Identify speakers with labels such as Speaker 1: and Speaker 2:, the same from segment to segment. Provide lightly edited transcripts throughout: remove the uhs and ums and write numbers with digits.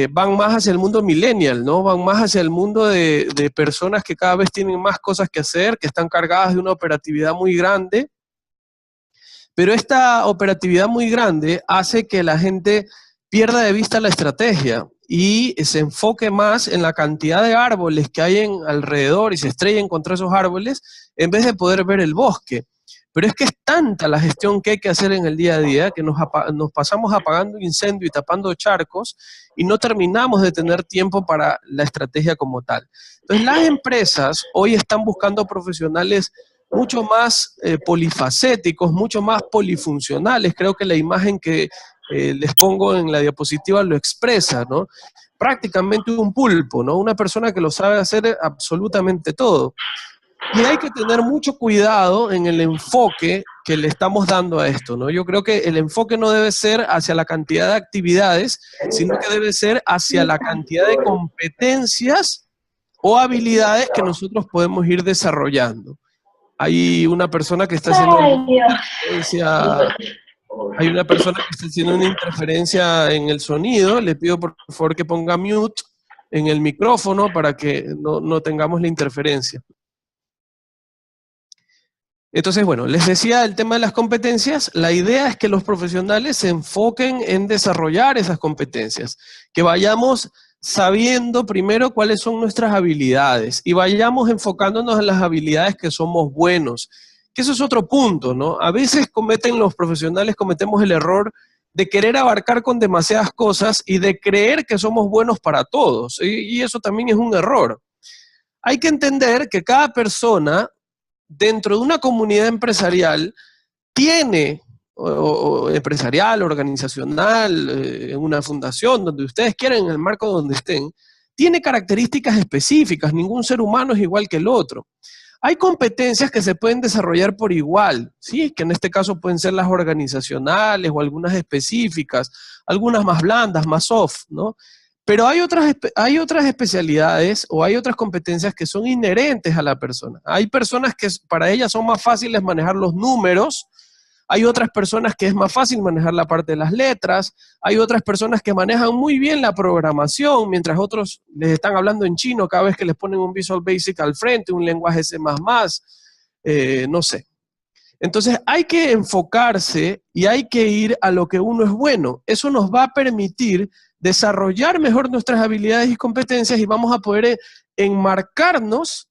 Speaker 1: van más hacia el mundo millennial, ¿no? Van más hacia el mundo de personas que cada vez tienen más cosas que hacer, que están cargadas de una operatividad muy grande. Pero esta operatividad muy grande hace que la gente pierda de vista la estrategia y se enfoque más en la cantidad de árboles que hay alrededor y se estrellen contra esos árboles en vez de poder ver el bosque. Pero es que es tanta la gestión que hay que hacer en el día a día que nos pasamos apagando incendios y tapando charcos y no terminamos de tener tiempo para la estrategia como tal. Entonces las empresas hoy están buscando profesionales mucho más polifacéticos, mucho más polifuncionales. Creo que la imagen que les pongo en la diapositiva lo expresa, ¿no? Prácticamente un pulpo, ¿no? Una persona que lo sabe hacer absolutamente todo. Y hay que tener mucho cuidado en el enfoque que le estamos dando a esto, ¿no? Yo creo que el enfoque no debe ser hacia la cantidad de actividades, sino que debe ser hacia la cantidad de competencias o habilidades que nosotros podemos ir desarrollando. Hay una persona que está haciendo una interferencia en el sonido. Le pido por favor que ponga mute en el micrófono para que no tengamos la interferencia. Entonces, bueno, les decía el tema de las competencias. La idea es que los profesionales se enfoquen en desarrollar esas competencias, que vayamos sabiendo primero cuáles son nuestras habilidades y vayamos enfocándonos en las habilidades que somos buenos, que eso es otro punto, ¿no? A veces los profesionales cometemos el error de querer abarcar con demasiadas cosas y de creer que somos buenos para todos, y eso también es un error. Hay que entender que cada persona dentro de una comunidad empresarial tiene, o empresarial, organizacional, en una fundación, donde ustedes quieran, en el marco donde estén, tiene características específicas. Ningún ser humano es igual que el otro. Hay competencias que se pueden desarrollar por igual, ¿sí? Que en este caso pueden ser las organizacionales o algunas específicas, algunas más blandas, más soft, ¿no? Pero hay otras especialidades o hay otras competencias que son inherentes a la persona. Hay personas que para ellas son más fáciles manejar los números, hay otras personas que es más fácil manejar la parte de las letras, hay otras personas que manejan muy bien la programación, mientras otros les están hablando en chino cada vez que les ponen un Visual Basic al frente, un lenguaje C++, no sé. Entonces hay que enfocarse y hay que ir a lo que uno es bueno. Eso nos va a permitir desarrollar mejor nuestras habilidades y competencias y vamos a poder enmarcarnos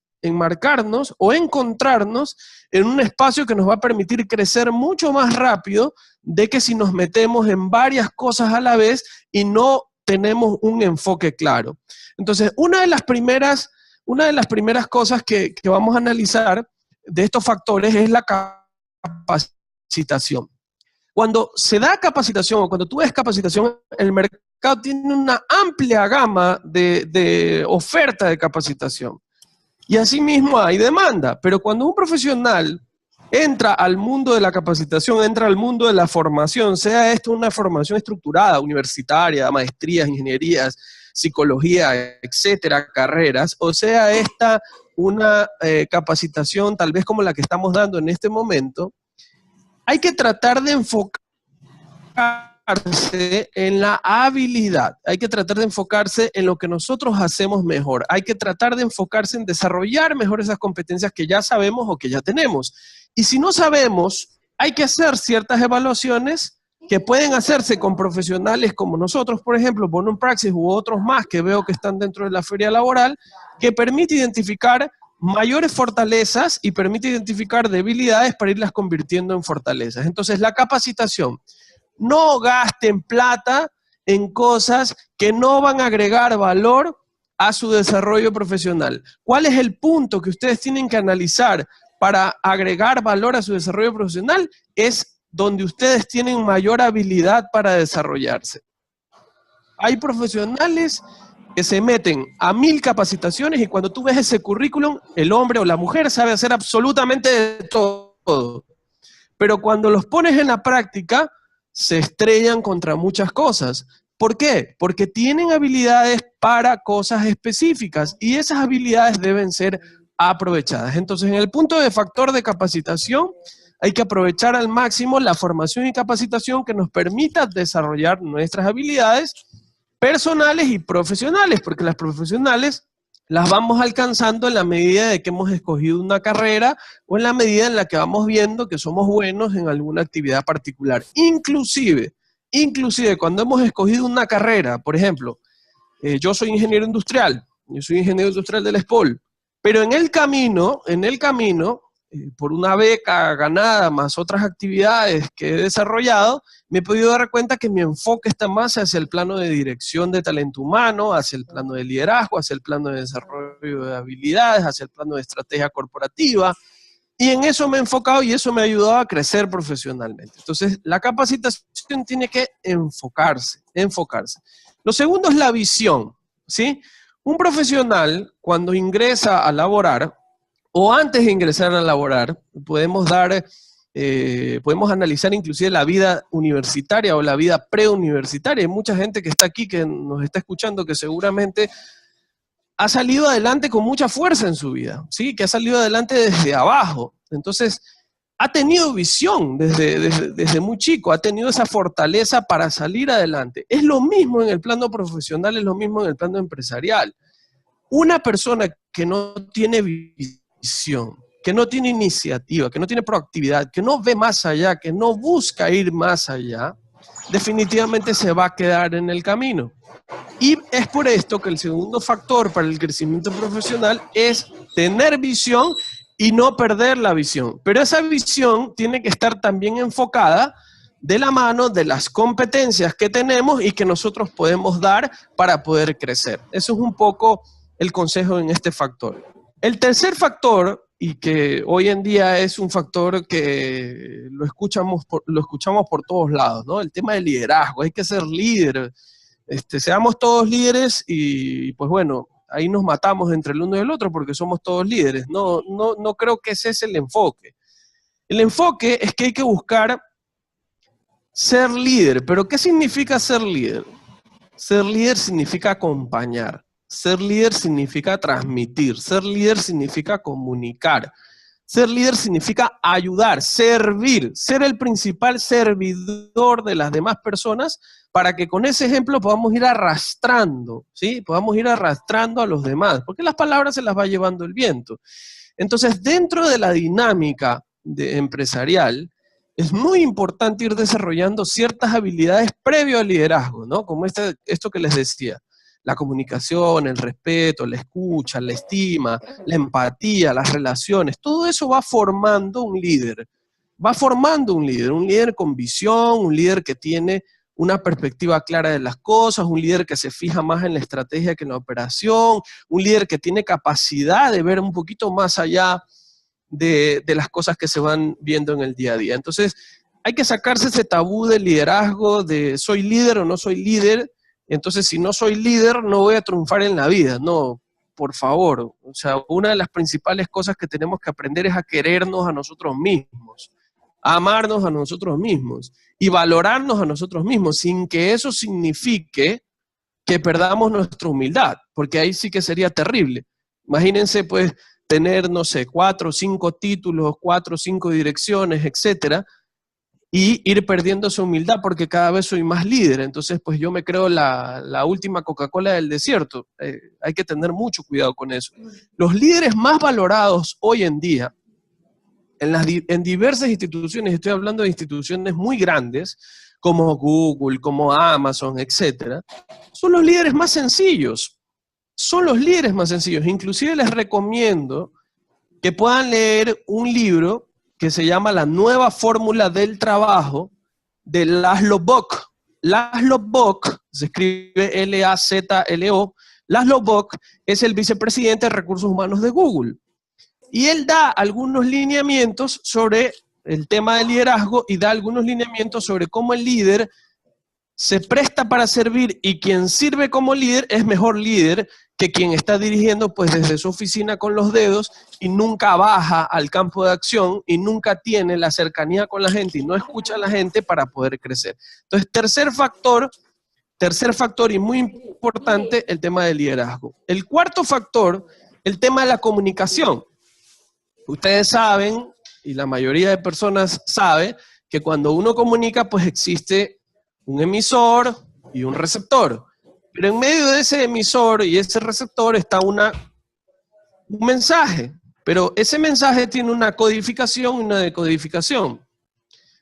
Speaker 1: o encontrarnos en un espacio que nos va a permitir crecer mucho más rápido de que si nos metemos en varias cosas a la vez y no tenemos un enfoque claro. Entonces, una de las primeras cosas que vamos a analizar de estos factores es la capacitación. Cuando se da capacitación o cuando tú ves capacitación, el mercado tiene una amplia gama de oferta de capacitación. Y asimismo hay demanda, pero cuando un profesional entra al mundo de la capacitación, entra al mundo de la formación, sea esto una formación estructurada, universitaria, maestrías, ingenierías, psicología, etcétera, carreras, o sea esta una capacitación tal vez como la que estamos dando en este momento, hay que tratar de enfocarse en la habilidad, hay que tratar de enfocarse en lo que nosotros hacemos mejor, hay que tratar de enfocarse en desarrollar mejor esas competencias que ya sabemos o que ya tenemos. Y si no sabemos, hay que hacer ciertas evaluaciones que pueden hacerse con profesionales como nosotros, por ejemplo, Bonum Praxis u otros más que veo que están dentro de la feria laboral, que permite identificar mayores fortalezas y permite identificar debilidades para irlas convirtiendo en fortalezas. Entonces, la capacitación. No gasten plata en cosas que no van a agregar valor a su desarrollo profesional. ¿Cuál es el punto que ustedes tienen que analizar para agregar valor a su desarrollo profesional? Es donde ustedes tienen mayor habilidad para desarrollarse. Hay profesionales que se meten a 1000 capacitaciones y cuando tú ves ese currículum, el hombre o la mujer sabe hacer absolutamente de todo. Pero cuando los pones en la práctica, se estrellan contra muchas cosas. ¿Por qué? Porque tienen habilidades para cosas específicas y esas habilidades deben ser aprovechadas. Entonces, en el punto de factor de capacitación, hay que aprovechar al máximo la formación y capacitación que nos permita desarrollar nuestras habilidades personales y profesionales, porque las profesionales las vamos alcanzando en la medida de que hemos escogido una carrera o en la medida en la que vamos viendo que somos buenos en alguna actividad particular. Inclusive cuando hemos escogido una carrera, por ejemplo, yo soy ingeniero industrial de la SPOL, pero en el camino, por una beca ganada más otras actividades que he desarrollado, me he podido dar cuenta que mi enfoque está más hacia el plano de dirección de talento humano, hacia el plano de liderazgo, hacia el plano de desarrollo de habilidades, hacia el plano de estrategia corporativa, y en eso me he enfocado y eso me ha ayudado a crecer profesionalmente. Entonces, la capacitación tiene que enfocarse. Lo segundo es la visión, ¿sí? Un profesional, cuando ingresa a laborar, o antes de ingresar a laborar, podemos analizar inclusive la vida universitaria o la vida preuniversitaria. Hay mucha gente que está aquí, que nos está escuchando, que seguramente ha salido adelante con mucha fuerza en su vida, ¿sí? Que ha salido adelante desde abajo. Entonces, ha tenido visión desde muy chico, ha tenido esa fortaleza para salir adelante. Es lo mismo en el plano profesional, es lo mismo en el plano empresarial. Una persona que no tiene visión, que no tiene iniciativa, que no tiene proactividad, que no ve más allá, que no busca ir más allá, definitivamente se va a quedar en el camino. Y es por esto que el segundo factor para el crecimiento profesional es tener visión y no perder la visión. Pero esa visión tiene que estar también enfocada de la mano de las competencias que tenemos y que nosotros podemos dar para poder crecer. Eso es un poco el consejo en este factor. El tercer factor, y que hoy en día es un factor que lo escuchamos por todos lados, ¿no? El tema del liderazgo. Hay que ser líder. Seamos todos líderes y pues bueno, ahí nos matamos entre el uno y el otro porque somos todos líderes. No creo que ese es el enfoque. El enfoque es que hay que buscar ser líder. ¿Pero qué significa ser líder? Ser líder significa acompañar. Ser líder significa transmitir. Ser líder significa comunicar. Ser líder significa ayudar, servir, ser el principal servidor de las demás personas para que con ese ejemplo podamos ir arrastrando, ¿sí? Podamos ir arrastrando a los demás, porque las palabras se las va llevando el viento. Entonces, dentro de la dinámica empresarial, es muy importante ir desarrollando ciertas habilidades previo al liderazgo, ¿no? Como esto que les decía. La comunicación, el respeto, la escucha, la estima, la empatía, las relaciones, todo eso va formando un líder. Va formando un líder con visión, un líder que tiene una perspectiva clara de las cosas, un líder que se fija más en la estrategia que en la operación, un líder que tiene capacidad de ver un poquito más allá de las cosas que se van viendo en el día a día. Entonces, hay que sacarse ese tabú del liderazgo, de soy líder o no soy líder. Entonces, si no soy líder, no voy a triunfar en la vida. No, por favor. O sea, una de las principales cosas que tenemos que aprender es a querernos a nosotros mismos, a amarnos a nosotros mismos y valorarnos a nosotros mismos, sin que eso signifique que perdamos nuestra humildad, porque ahí sí que sería terrible. Imagínense, pues, tener, no sé, 4 o 5 títulos, 4 o 5 direcciones, etcétera, y ir perdiendo su humildad porque cada vez soy más líder. Entonces, pues yo me creo la última Coca-Cola del desierto. Hay que tener mucho cuidado con eso. Los líderes más valorados hoy en día, en diversas instituciones, estoy hablando de instituciones muy grandes, como Google, como Amazon, etcétera, son los líderes más sencillos. Son los líderes más sencillos. Inclusive les recomiendo que puedan leer un libro que se llama La Nueva Fórmula del Trabajo, de Laszlo Bock. Laszlo Bock, se escribe L-A-Z-L-O, Laszlo Bock es el vicepresidente de Recursos Humanos de Google. Y él da algunos lineamientos sobre el tema del liderazgo y da algunos lineamientos sobre cómo el líder se presta para servir y quien sirve como líder es mejor líder que quien está dirigiendo pues desde su oficina con los dedos y nunca baja al campo de acción y nunca tiene la cercanía con la gente y no escucha a la gente para poder crecer. Entonces, tercer factor y muy importante, el tema del liderazgo. El cuarto factor, el tema de la comunicación. Ustedes saben, y la mayoría de personas sabe, que cuando uno comunica pues existe un emisor y un receptor. Pero en medio de ese emisor y ese receptor está un mensaje, pero ese mensaje tiene una codificación y una decodificación.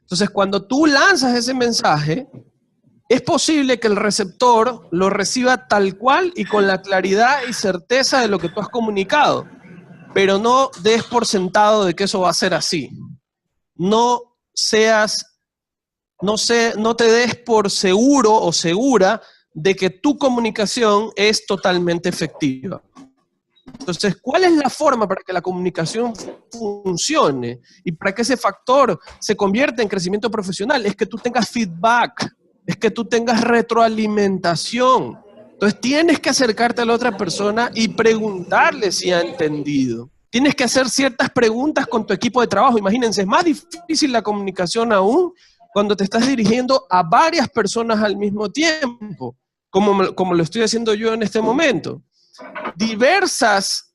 Speaker 1: Entonces, cuando tú lanzas ese mensaje, es posible que el receptor lo reciba tal cual y con la claridad y certeza de lo que tú has comunicado, pero no des por sentado de que eso va a ser así. No te des por seguro o segura de que tu comunicación es totalmente efectiva. Entonces, ¿cuál es la forma para que la comunicación funcione y para que ese factor se convierta en crecimiento profesional? Es que tú tengas feedback, es que tú tengas retroalimentación. Entonces, tienes que acercarte a la otra persona y preguntarle si ha entendido. Tienes que hacer ciertas preguntas con tu equipo de trabajo. Imagínense, es más difícil la comunicación aún cuando te estás dirigiendo a varias personas al mismo tiempo, como lo estoy haciendo yo en este momento. Diversas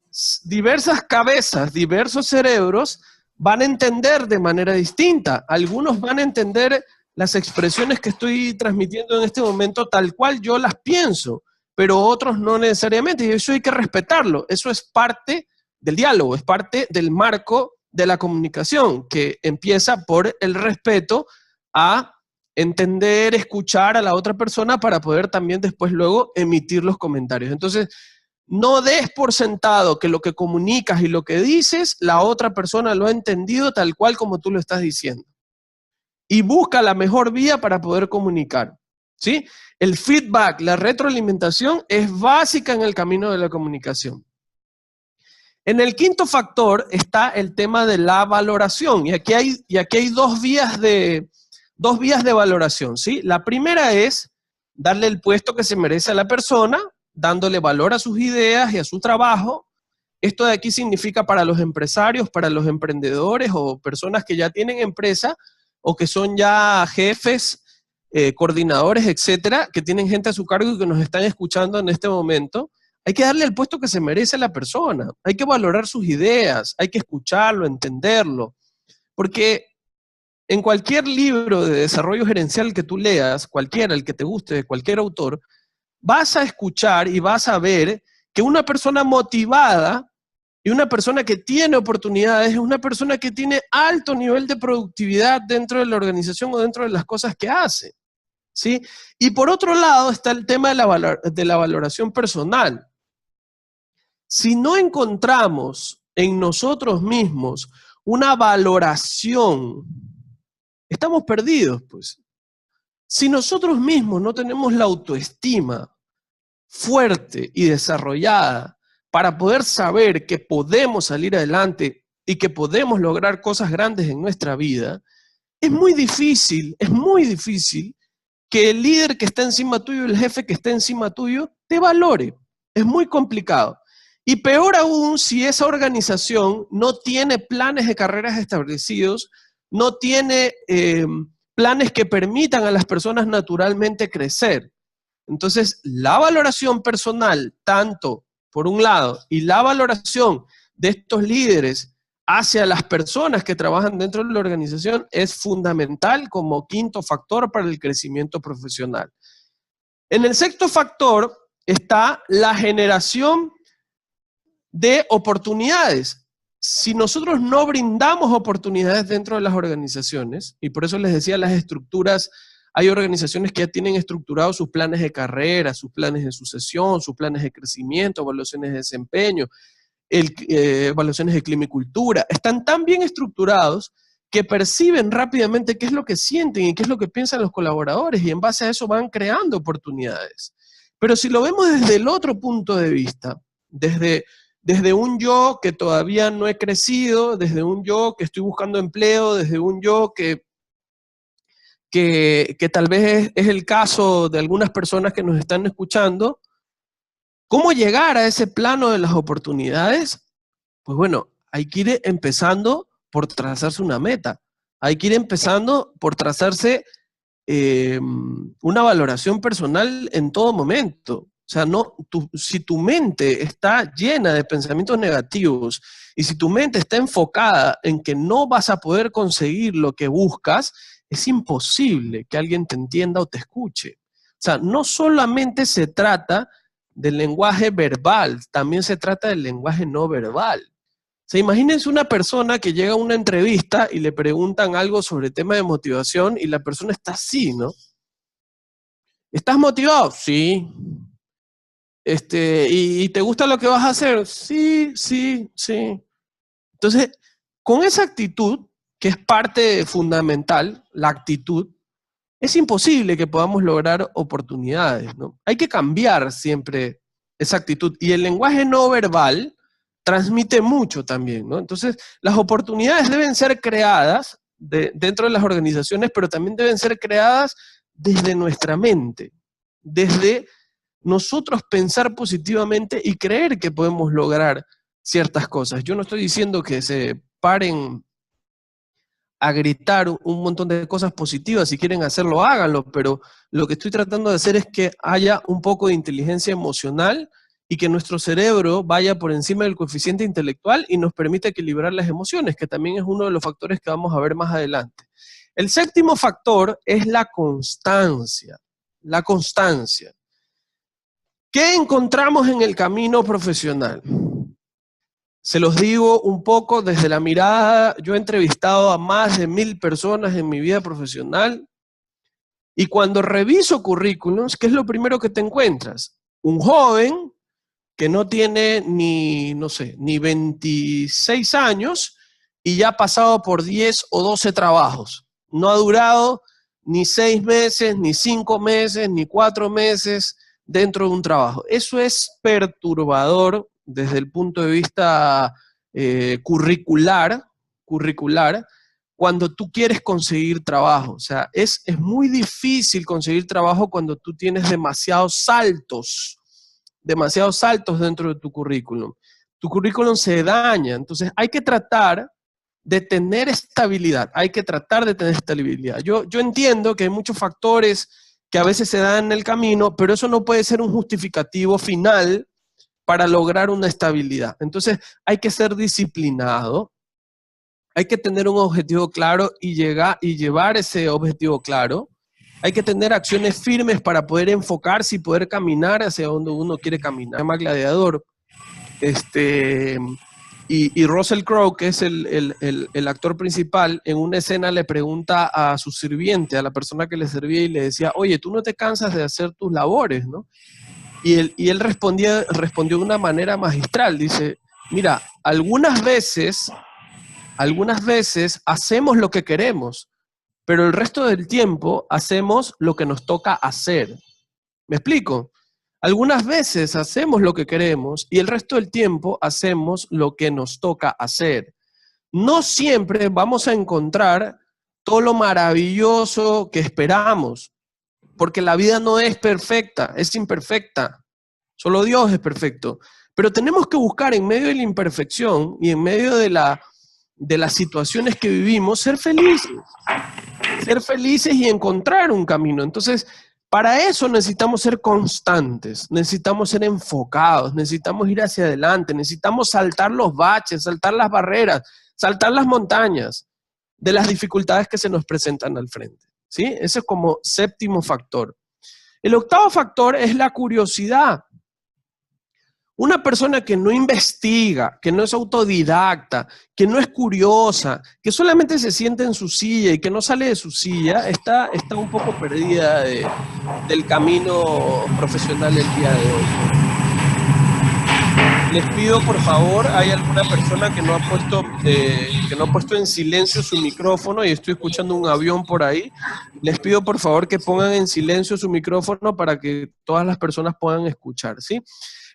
Speaker 1: cabezas, diversos cerebros van a entender de manera distinta. Algunos van a entender las expresiones que estoy transmitiendo en este momento tal cual yo las pienso, pero otros no necesariamente, y eso hay que respetarlo. Eso es parte del diálogo, es parte del marco de la comunicación, que empieza por el respeto a entender, escuchar a la otra persona para poder también después luego emitir los comentarios. Entonces, no des por sentado que lo que comunicas y lo que dices, la otra persona lo ha entendido tal cual como tú lo estás diciendo. Y busca la mejor vía para poder comunicar, ¿sí? El feedback, la retroalimentación es básica en el camino de la comunicación. En el quinto factor está el tema de la valoración. Y aquí hay dos vías de valoración, ¿sí? La primera es darle el puesto que se merece a la persona, dándole valor a sus ideas y a su trabajo. Esto de aquí significa para los empresarios, para los emprendedores o personas que ya tienen empresa o que son ya jefes, coordinadores, etcétera, que tienen gente a su cargo y que nos están escuchando en este momento. Hay que darle el puesto que se merece a la persona. Hay que valorar sus ideas, hay que escucharlo, entenderlo. Porque en cualquier libro de desarrollo gerencial que tú leas, cualquiera, el que te guste, de cualquier autor, vas a escuchar y vas a ver que una persona motivada y una persona que tiene oportunidades es una persona que tiene alto nivel de productividad dentro de la organización o dentro de las cosas que hace, ¿sí? Y por otro lado está el tema de la valoración personal. Si no encontramos en nosotros mismos una valoración, estamos perdidos, pues. Si nosotros mismos no tenemos la autoestima fuerte y desarrollada para poder saber que podemos salir adelante y que podemos lograr cosas grandes en nuestra vida, es muy difícil que el líder que está encima tuyo, el jefe que está encima tuyo, te valore. Es muy complicado. Y peor aún si esa organización no tiene planes de carreras establecidos, no tiene planes que permitan a las personas naturalmente crecer. Entonces, la valoración personal, tanto por un lado, y la valoración de estos líderes hacia las personas que trabajan dentro de la organización es fundamental como quinto factor para el crecimiento profesional. En el sexto factor está la generación de oportunidades. Si nosotros no brindamos oportunidades dentro de las organizaciones, y por eso les decía las estructuras, hay organizaciones que ya tienen estructurados sus planes de carrera, sus planes de sucesión, sus planes de crecimiento, evaluaciones de desempeño, evaluaciones de clima y cultura. Están tan bien estructurados que perciben rápidamente qué es lo que sienten y qué es lo que piensan los colaboradores, y en base a eso van creando oportunidades. Pero si lo vemos desde el otro punto de vista, desde un yo que todavía no he crecido, desde un yo que estoy buscando empleo, desde un yo que tal vez es el caso de algunas personas que nos están escuchando, ¿cómo llegar a ese plano de las oportunidades? Pues bueno, hay que ir empezando por trazarse una meta, hay que ir empezando por trazarse una valoración personal en todo momento. O sea, si tu mente está llena de pensamientos negativos y si tu mente está enfocada en que no vas a poder conseguir lo que buscas, es imposible que alguien te entienda o te escuche. sea, no solamente se trata del lenguaje verbal, también se trata del lenguaje no verbal. O sea, imagínense una persona que llega a una entrevista y le preguntan algo sobre el tema de motivación y la persona está así, ¿no? ¿Estás motivado? Sí. ¿Y te gusta lo que vas a hacer? Sí, sí, sí. Entonces, con esa actitud, que es parte fundamental, la actitud, es imposible que podamos lograr oportunidades, ¿no? Hay que cambiar siempre esa actitud. Y el lenguaje no verbal transmite mucho también, ¿no? Entonces, las oportunidades deben ser creadas dentro de las organizaciones, pero también deben ser creadas desde nuestra mente, desde nosotros pensar positivamente y creer que podemos lograr ciertas cosas. Yo no estoy diciendo que se paren a gritar un montón de cosas positivas, si quieren hacerlo, háganlo, pero lo que estoy tratando de hacer es que haya un poco de inteligencia emocional y que nuestro cerebro vaya por encima del coeficiente intelectual y nos permita equilibrar las emociones, que también es uno de los factores que vamos a ver más adelante. El séptimo factor es la constancia. La constancia. ¿Qué encontramos en el camino profesional? Se los digo un poco desde la mirada, yo he entrevistado a más de 1000 personas en mi vida profesional y cuando reviso currículums, ¿qué es lo primero que te encuentras? Un joven que no tiene ni, no sé, ni 26 años y ya ha pasado por 10 o 12 trabajos. No ha durado ni 6 meses, ni 5 meses, ni 4 meses dentro de un trabajo. Eso es perturbador desde el punto de vista curricular, cuando tú quieres conseguir trabajo. O sea, es muy difícil conseguir trabajo cuando tú tienes demasiados saltos dentro de tu currículum. Tu currículum se daña, entonces hay que tratar de tener estabilidad, Yo entiendo que hay muchos factores que a veces se dan en el camino, pero eso no puede ser un justificativo final para lograr una estabilidad. Entonces hay que ser disciplinado, hay que tener un objetivo claro y llevar ese objetivo claro. Hay que tener acciones firmes para poder enfocarse y poder caminar hacia donde uno quiere caminar. Se llama Gladiador. Y Russell Crowe, que es el actor principal, en una escena le pregunta a su sirviente, a la persona que le servía, y le decía, oye, tú no te cansas de hacer tus labores, ¿no? Y él respondió de una manera magistral. Dice, mira, algunas veces hacemos lo que queremos, pero el resto del tiempo hacemos lo que nos toca hacer. ¿Me explico? Algunas veces hacemos lo que queremos y el resto del tiempo hacemos lo que nos toca hacer. No siempre vamos a encontrar todo lo maravilloso que esperamos, porque la vida no es perfecta, es imperfecta. Solo Dios es perfecto. Pero tenemos que buscar en medio de la imperfección y en medio de las situaciones que vivimos, ser felices y encontrar un camino. Entonces, para eso necesitamos ser constantes, necesitamos ser enfocados, necesitamos ir hacia adelante, necesitamos saltar los baches, saltar las barreras, saltar las montañas de las dificultades que se nos presentan al frente. ¿Sí? Ese es como séptimo factor. El octavo factor es la curiosidad. Una persona que no investiga, que no es autodidacta, que no es curiosa, que solamente se sienta en su silla y que no sale de su silla, está un poco perdida del camino profesional del día de hoy. Les pido, por favor, hay alguna persona que no ha puesto en silencio su micrófono y estoy escuchando un avión por ahí. Les pido, por favor, que pongan en silencio su micrófono para que todas las personas puedan escuchar, ¿sí?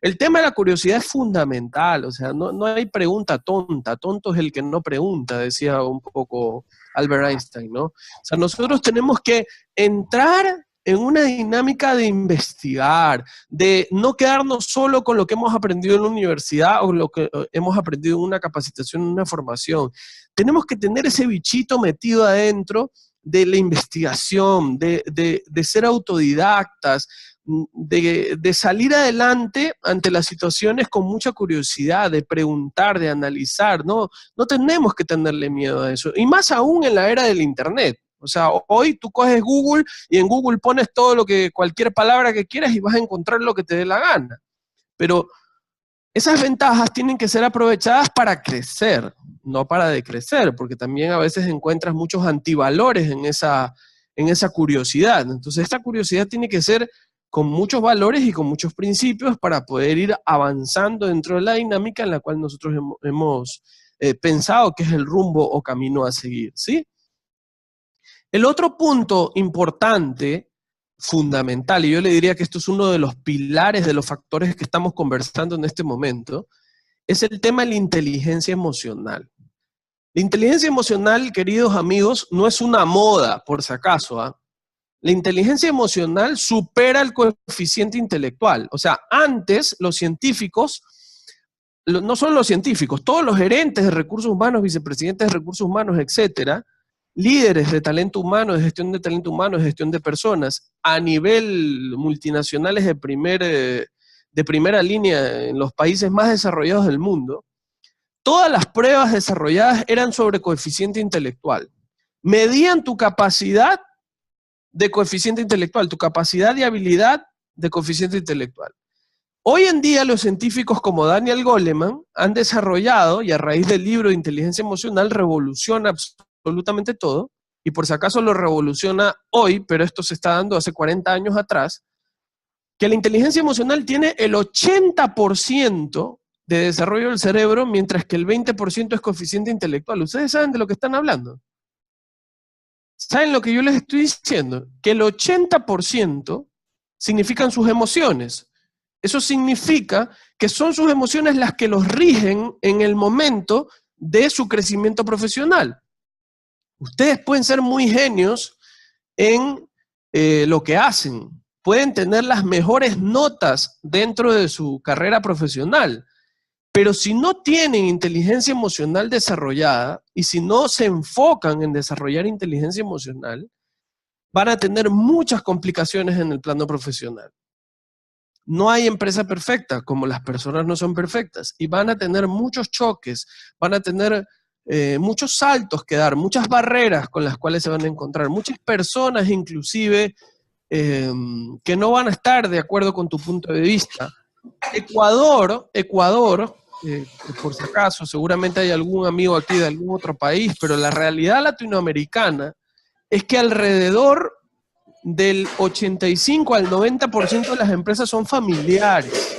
Speaker 1: El tema de la curiosidad es fundamental, o sea, no hay pregunta tonta, tonto es el que no pregunta, decía un poco Albert Einstein, ¿no? O sea, nosotros tenemos que entrar en una dinámica de investigar, de no quedarnos solo con lo que hemos aprendido en la universidad o lo que hemos aprendido en una capacitación, en una formación. Tenemos que tener ese bichito metido adentro de la investigación, de ser autodidactas, de salir adelante ante las situaciones con mucha curiosidad, de preguntar, de analizar, ¿no? No tenemos que tenerle miedo a eso, y más aún en la era del Internet. O sea, hoy tú coges Google y en Google pones cualquier palabra que quieras y vas a encontrar lo que te dé la gana. Pero esas ventajas tienen que ser aprovechadas para crecer, no para decrecer, porque también a veces encuentras muchos antivalores en esa curiosidad. Entonces, esta curiosidad tiene que ser con muchos valores y con muchos principios para poder ir avanzando dentro de la dinámica en la cual nosotros hemos pensado que es el rumbo o camino a seguir, ¿sí? El otro punto importante, fundamental, y yo le diría que esto es uno de los pilares de los factores que estamos conversando en este momento, es el tema de la inteligencia emocional. La inteligencia emocional, queridos amigos, no es una moda, por si acaso, ¿ah? La inteligencia emocional supera el coeficiente intelectual. O sea, antes los científicos, no solo los científicos, todos los gerentes de recursos humanos, vicepresidentes de recursos humanos, etcétera, líderes de talento humano, de gestión de talento humano, de gestión de personas, a nivel multinacionales de primera línea en los países más desarrollados del mundo, todas las pruebas desarrolladas eran sobre coeficiente intelectual. Medían tu capacidad de coeficiente intelectual, tu capacidad y habilidad de coeficiente intelectual. Hoy en día los científicos como Daniel Goleman han desarrollado, y a raíz del libro de inteligencia emocional, revoluciona absolutamente todo, y por si acaso lo revoluciona hoy, pero esto se está dando hace 40 años atrás, que la inteligencia emocional tiene el 80% de desarrollo del cerebro, mientras que el 20% es coeficiente intelectual. ¿Ustedes saben de lo que están hablando? ¿Saben lo que yo les estoy diciendo? Que el 80% significan sus emociones. Eso significa que son sus emociones las que los rigen en el momento de su crecimiento profesional. Ustedes pueden ser muy genios en lo que hacen. Pueden tener las mejores notas dentro de su carrera profesional. Pero si no tienen inteligencia emocional desarrollada y si no se enfocan en desarrollar inteligencia emocional, van a tener muchas complicaciones en el plano profesional. No hay empresa perfecta, como las personas no son perfectas, y van a tener muchos choques, van a tener muchos saltos que dar, muchas barreras con las cuales se van a encontrar, muchas personas inclusive que no van a estar de acuerdo con tu punto de vista. Ecuador, por si acaso, seguramente hay algún amigo aquí de algún otro país, pero la realidad latinoamericana es que alrededor del 85 al 90% de las empresas son familiares.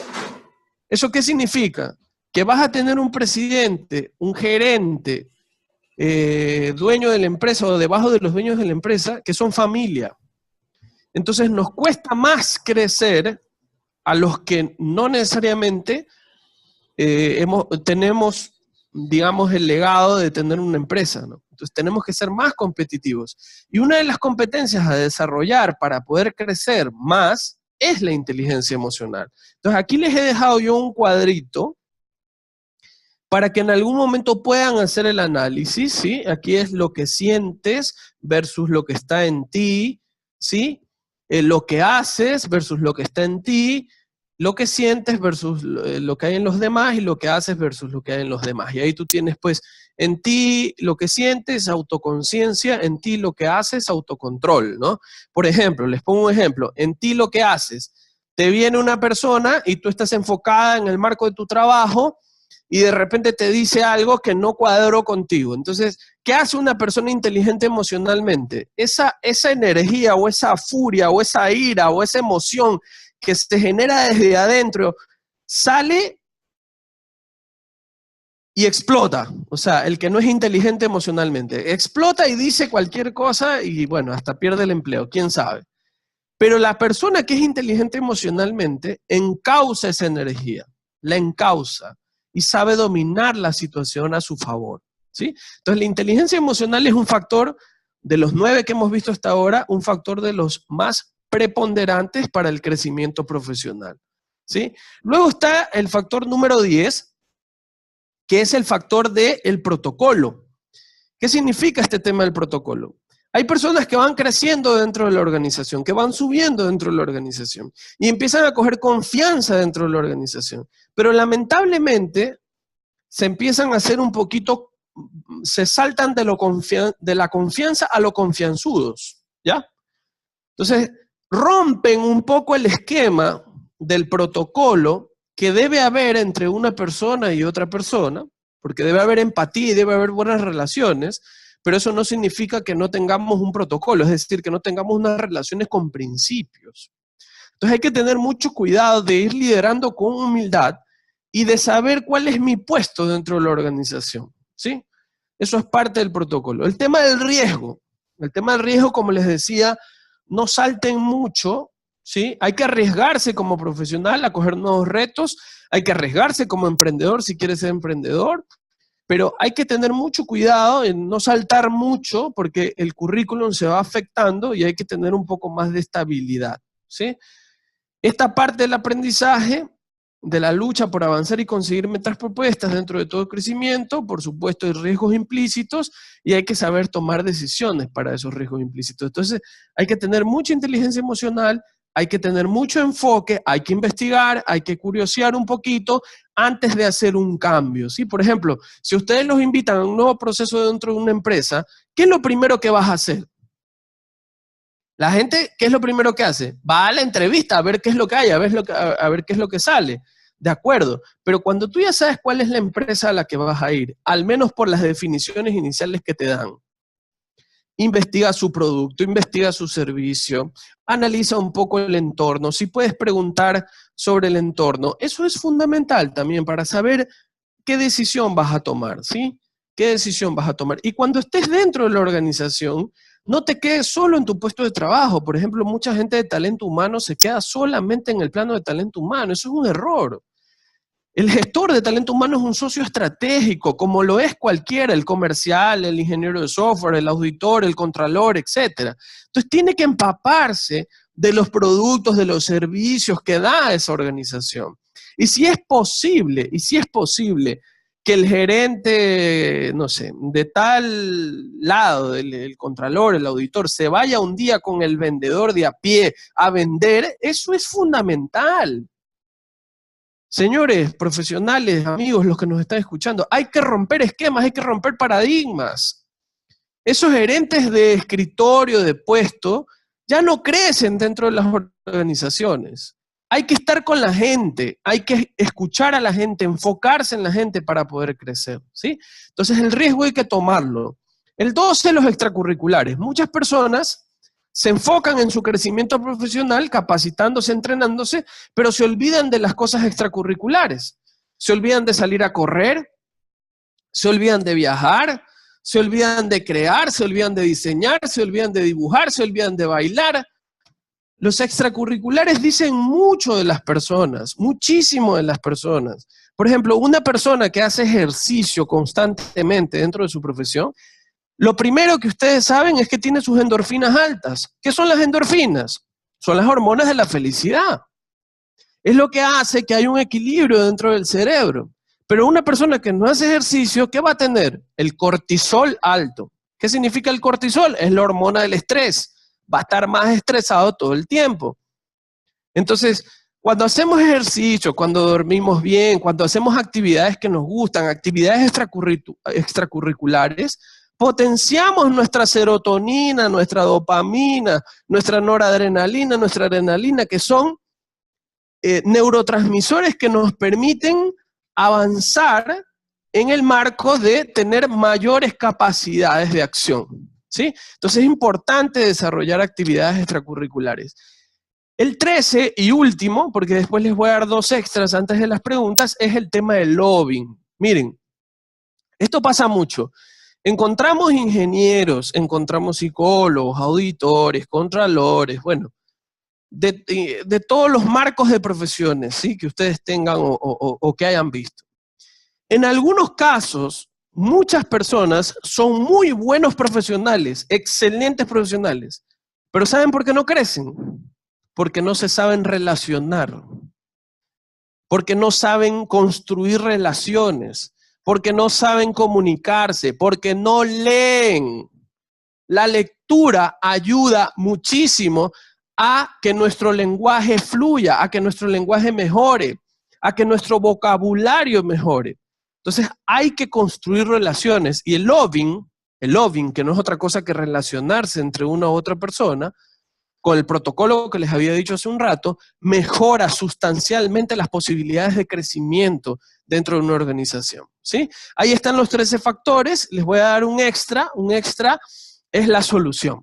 Speaker 1: ¿Eso qué significa? Que vas a tener un presidente, un gerente, dueño de la empresa o debajo de los dueños de la empresa, que son familia. Entonces nos cuesta más crecer a los que no necesariamente tenemos, digamos, el legado de tener una empresa, ¿no? Entonces tenemos que ser más competitivos. Y una de las competencias a desarrollar para poder crecer más es la inteligencia emocional. Entonces aquí les he dejado yo un cuadrito para que en algún momento puedan hacer el análisis, ¿sí? Aquí es lo que sientes versus lo que está en ti, ¿sí? Lo que haces versus lo que está en ti, lo que sientes versus lo que hay en los demás y lo que haces versus lo que hay en los demás. Y ahí tú tienes pues en ti lo que sientes, autoconciencia, en ti lo que haces, autocontrol, ¿no? Por ejemplo, les pongo un ejemplo, en ti lo que haces, te viene una persona y tú estás enfocada en el marco de tu trabajo y de repente te dice algo que no cuadró contigo. Entonces, ¿qué hace una persona inteligente emocionalmente? Esa energía o esa furia o esa ira o esa emoción que se genera desde adentro, sale y explota. O sea, el que no es inteligente emocionalmente, explota y dice cualquier cosa y bueno, hasta pierde el empleo, quién sabe. Pero la persona que es inteligente emocionalmente encausa esa energía, la encausa y sabe dominar la situación a su favor, ¿sí? Entonces la inteligencia emocional es un factor de los 9 que hemos visto hasta ahora, un factor de los más preponderantes para el crecimiento profesional, ¿sí? Luego está el factor número 10, que es el factor del protocolo. ¿Qué significa este tema del protocolo? Hay personas que van creciendo dentro de la organización, que van subiendo dentro de la organización y empiezan a coger confianza dentro de la organización, pero lamentablemente se empiezan a hacer un poquito se saltan de la confianza a lo confianzudos, ¿ya? Entonces, rompen un poco el esquema del protocolo que debe haber entre una persona y otra persona, porque debe haber empatía y debe haber buenas relaciones, pero eso no significa que no tengamos un protocolo, es decir, que no tengamos unas relaciones con principios. Entonces hay que tener mucho cuidado de ir liderando con humildad y de saber cuál es mi puesto dentro de la organización, ¿sí? Eso es parte del protocolo. El tema del riesgo, como les decía, no salten mucho, ¿sí? Hay que arriesgarse como profesional a coger nuevos retos, hay que arriesgarse como emprendedor si quieres ser emprendedor, pero hay que tener mucho cuidado en no saltar mucho porque el currículum se va afectando y hay que tener un poco más de estabilidad, ¿sí? Esta parte del aprendizaje, de la lucha por avanzar y conseguir metas propuestas dentro de todo crecimiento, por supuesto hay riesgos implícitos y hay que saber tomar decisiones para esos riesgos implícitos. Entonces hay que tener mucha inteligencia emocional, hay que tener mucho enfoque, hay que investigar, hay que curiosear un poquito antes de hacer un cambio, ¿sí? Por ejemplo, si ustedes los invitan a un nuevo proceso dentro de una empresa, ¿qué es lo primero que vas a hacer? La gente, ¿qué es lo primero que hace? Va a la entrevista a ver qué es lo que hay, a ver qué es lo que sale. De acuerdo, pero cuando tú ya sabes cuál es la empresa a la que vas a ir, al menos por las definiciones iniciales que te dan, investiga su producto, investiga su servicio, analiza un poco el entorno, si puedes preguntar sobre el entorno, eso es fundamental también para saber qué decisión vas a tomar, ¿sí? ¿Qué decisión vas a tomar? Y cuando estés dentro de la organización, no te quedes solo en tu puesto de trabajo. Por ejemplo, mucha gente de talento humano se queda solamente en el plano de talento humano. Eso es un error. El gestor de talento humano es un socio estratégico, como lo es cualquiera, el comercial, el ingeniero de software, el auditor, el contralor, etc. Entonces tiene que empaparse de los productos, de los servicios que da esa organización. Y si es posible que el gerente, no sé, de tal lado, el contralor, el auditor, se vaya un día con el vendedor de a pie a vender, eso es fundamental. Señores, profesionales, amigos, los que nos están escuchando, hay que romper esquemas, hay que romper paradigmas. Esos gerentes de escritorio, de puesto, ya no crecen dentro de las organizaciones. Hay que estar con la gente, hay que escuchar a la gente, enfocarse en la gente para poder crecer, ¿sí? Entonces el riesgo hay que tomarlo. El 12, los extracurriculares. Muchas personas se enfocan en su crecimiento profesional, capacitándose, entrenándose, pero se olvidan de las cosas extracurriculares. Se olvidan de salir a correr, se olvidan de viajar, se olvidan de crear, se olvidan de diseñar, se olvidan de dibujar, se olvidan de bailar. Los extracurriculares dicen mucho de las personas, muchísimo de las personas. Por ejemplo, una persona que hace ejercicio constantemente dentro de su profesión, lo primero que ustedes saben es que tiene sus endorfinas altas. ¿Qué son las endorfinas? Son las hormonas de la felicidad. Es lo que hace que haya un equilibrio dentro del cerebro. Pero una persona que no hace ejercicio, ¿qué va a tener? El cortisol alto. ¿Qué significa el cortisol? Es la hormona del estrés. Va a estar más estresado todo el tiempo. Entonces, cuando hacemos ejercicio, cuando dormimos bien, cuando hacemos actividades que nos gustan, actividades extracurriculares, potenciamos nuestra serotonina, nuestra dopamina, nuestra noradrenalina, nuestra adrenalina, que son neurotransmisores que nos permiten avanzar en el marco de tener mayores capacidades de acción, ¿sí? Entonces es importante desarrollar actividades extracurriculares. El 13 y último, porque después les voy a dar 2 extras antes de las preguntas, es el tema del lobbying. Miren, esto pasa mucho. Encontramos ingenieros, encontramos psicólogos, auditores, contralores, bueno, de todos los marcos de profesiones, ¿sí? Que ustedes tengan o que hayan visto. En algunos casos, muchas personas son muy buenos profesionales, excelentes profesionales, pero ¿saben por qué no crecen? Porque no se saben relacionar, porque no saben construir relaciones, porque no saben comunicarse, porque no leen. La lectura ayuda muchísimo a que nuestro lenguaje fluya, a que nuestro lenguaje mejore, a que nuestro vocabulario mejore. Entonces hay que construir relaciones, y el loving, que no es otra cosa que relacionarse entre una u otra persona, con el protocolo que les había dicho hace un rato, mejora sustancialmente las posibilidades de crecimiento dentro de una organización, ¿sí? Ahí están los 13 factores, les voy a dar un extra es la solución.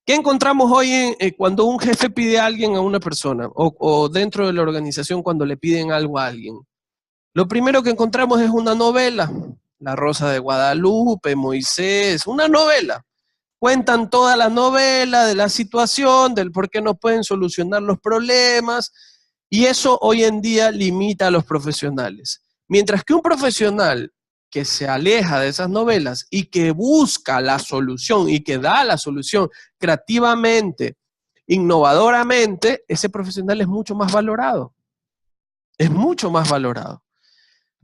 Speaker 1: ¿Qué encontramos hoy cuando un jefe pide a alguien a una persona, o dentro de la organización cuando le piden algo a alguien? Lo primero que encontramos es una novela, La Rosa de Guadalupe, Moisés, una novela. Cuentan toda la novela de la situación, del por qué no pueden solucionar los problemas, y eso hoy en día limita a los profesionales. Mientras que un profesional que se aleja de esas novelas y que busca la solución y que da la solución creativamente, innovadoramente, ese profesional es mucho más valorado. Es mucho más valorado.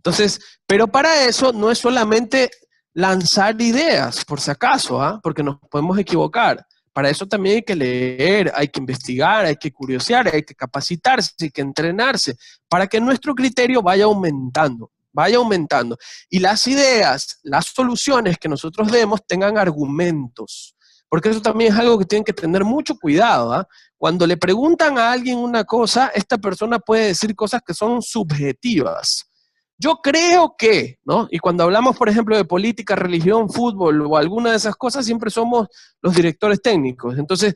Speaker 1: Entonces, pero para eso no es solamente lanzar ideas, por si acaso, porque nos podemos equivocar. Para eso también hay que leer, hay que investigar, hay que curiosear, hay que capacitarse, hay que entrenarse, para que nuestro criterio vaya aumentando, y las ideas, las soluciones que nosotros demos tengan argumentos, porque eso también es algo que tienen que tener mucho cuidado. Cuando le preguntan a alguien una cosa, esta persona puede decir cosas que son subjetivas. Yo creo que, ¿no? Y cuando hablamos, por ejemplo, de política, religión, fútbol o alguna de esas cosas, siempre somos los directores técnicos. Entonces,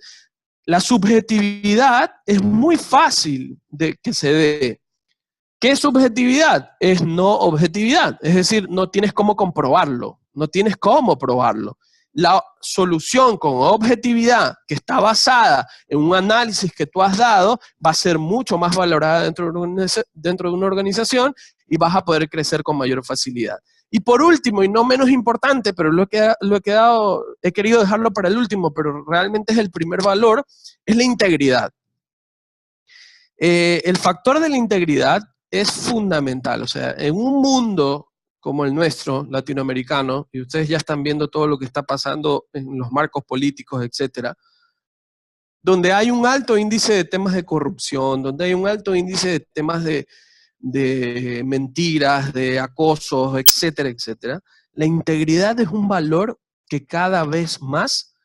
Speaker 1: la subjetividad es muy fácil de que se dé. ¿Qué es subjetividad? Es no objetividad. Es decir, no tienes cómo comprobarlo, no tienes cómo probarlo. La solución con objetividad, que está basada en un análisis que tú has dado, va a ser mucho más valorada dentro de una organización y vas a poder crecer con mayor facilidad. Y por último, y no menos importante, pero he querido dejarlo para el último, pero realmente es el primer valor, es la integridad. El factor de la integridad es fundamental. O sea, en un mundo como el nuestro, latinoamericano, y ustedes ya están viendo todo lo que está pasando en los marcos políticos, etcétera, donde hay un alto índice de temas de corrupción, donde hay un alto índice de temas de mentiras, de acosos, etcétera, etcétera, la integridad es un valor que cada vez más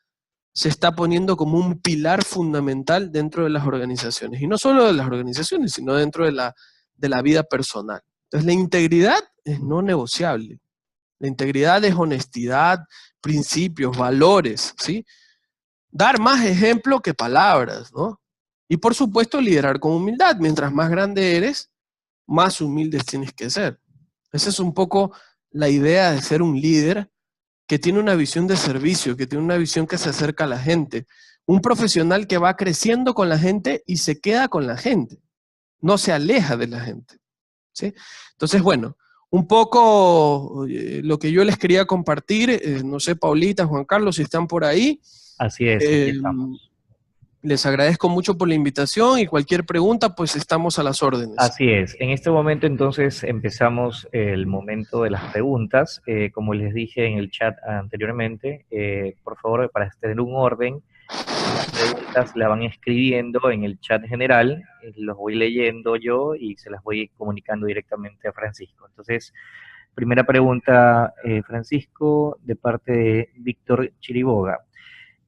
Speaker 1: se está poniendo como un pilar fundamental dentro de las organizaciones. Y no solo de las organizaciones, sino dentro de la vida personal. Entonces, la integridad es no negociable. La integridad es honestidad, principios, valores, ¿sí? Dar más ejemplo que palabras, ¿no? Y por supuesto, liderar con humildad. Mientras más grande eres, más humildes tienes que ser. Esa es un poco la idea de ser un líder que tiene una visión de servicio, que tiene una visión que se acerca a la gente. Un profesional que va creciendo con la gente y se queda con la gente. No se aleja de la gente, ¿sí? Entonces, bueno, un poco lo que yo les quería compartir, no sé, Paulita, Juan Carlos, si están por ahí.
Speaker 2: Así es, aquí estamos.
Speaker 1: Les agradezco mucho por la invitación y cualquier pregunta, pues estamos a las órdenes.
Speaker 2: Así es. En este momento entonces empezamos el momento de las preguntas. Como les dije en el chat anteriormente, por favor, para tener un orden, las preguntas las van escribiendo en el chat general, los voy leyendo yo y se las voy comunicando directamente a Francisco. Entonces, primera pregunta, Francisco, de parte de Víctor Chiriboga.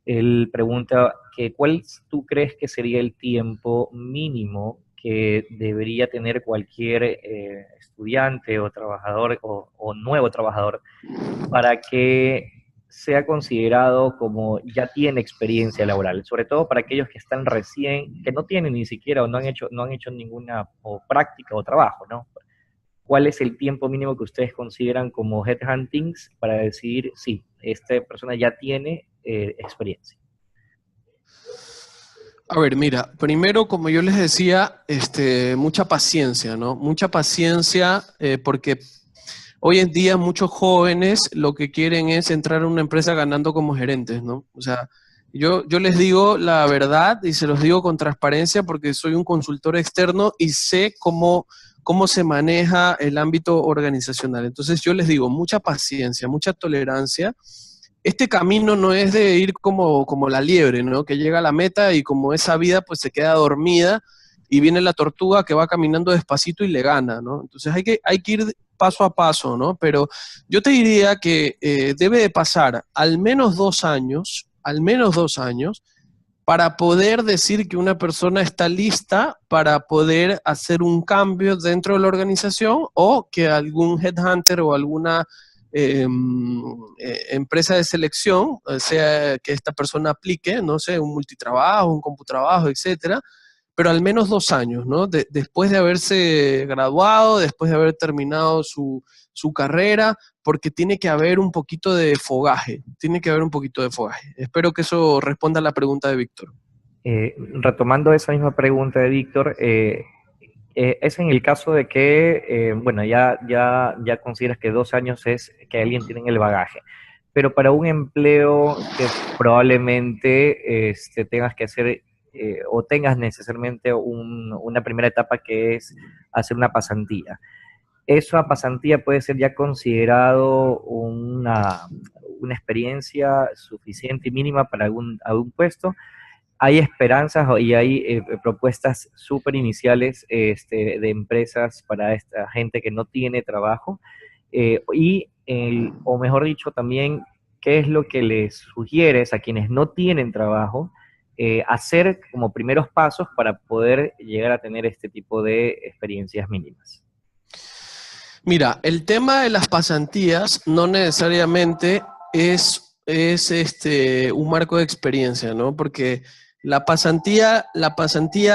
Speaker 2: Él pregunta que ¿cuál tú crees que sería el tiempo mínimo que debería tener cualquier estudiante o trabajador o nuevo trabajador para que sea considerado como ya tiene experiencia laboral? Sobre todo para aquellos que están recién, que no tienen ni siquiera o no han hecho ninguna práctica o trabajo, ¿no? ¿Cuál es el tiempo mínimo que ustedes consideran como headhuntings para decidir si esta persona ya tiene experiencia?
Speaker 1: A ver, mira, primero, como yo les decía, mucha paciencia, ¿no? Mucha paciencia, porque hoy en día muchos jóvenes lo que quieren es entrar a una empresa ganando como gerentes, ¿no? O sea, yo les digo la verdad y se los digo con transparencia porque soy un consultor externo y sé cómo se maneja el ámbito organizacional. Entonces yo les digo, mucha paciencia, mucha tolerancia. Este camino no es de ir como la liebre, ¿no? Que llega a la meta y como esa vida pues se queda dormida y viene la tortuga que va caminando despacito y le gana, ¿no? Entonces hay que ir paso a paso, ¿no? Pero yo te diría que debe de pasar al menos 2 años, para poder decir que una persona está lista para poder hacer un cambio dentro de la organización o que algún headhunter o alguna empresa de selección, sea que esta persona aplique, no sé, un multitrabajo, un computrabajo, etcétera, pero al menos 2 años, ¿no? Después de haberse graduado, después de haber terminado su carrera, porque tiene que haber un poquito de fogaje, tiene que haber un poquito de fogaje. Espero que eso responda a la pregunta de Víctor.
Speaker 2: Retomando esa misma pregunta de Víctor, es en el caso de que, bueno, ya consideras que 2 años es que alguien tiene el bagaje, pero para un empleo que probablemente tengas que hacer o tengas necesariamente una primera etapa que es hacer una pasantía. Esa pasantía puede ser ya considerado una experiencia suficiente y mínima para algún puesto. Hay esperanzas y hay propuestas súper iniciales de empresas para esta gente que no tiene trabajo. O mejor dicho, también, ¿qué es lo que les sugieres a quienes no tienen trabajo hacer como primeros pasos para poder llegar a tener este tipo de experiencias mínimas?
Speaker 1: Mira, el tema de las pasantías no necesariamente es un marco de experiencia, ¿no? Porque la pasantía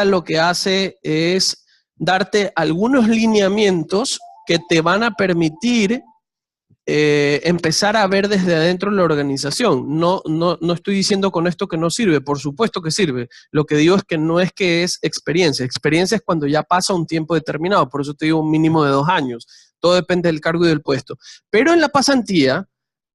Speaker 1: lo que hace es darte algunos lineamientos que te van a permitir empezar a ver desde adentro la organización. No estoy diciendo con esto que no sirve, por supuesto que sirve. Lo que digo es que no es que es experiencia. Experiencia es cuando ya pasa un tiempo determinado, por eso te digo un mínimo de 2 años. Todo depende del cargo y del puesto. Pero en la pasantía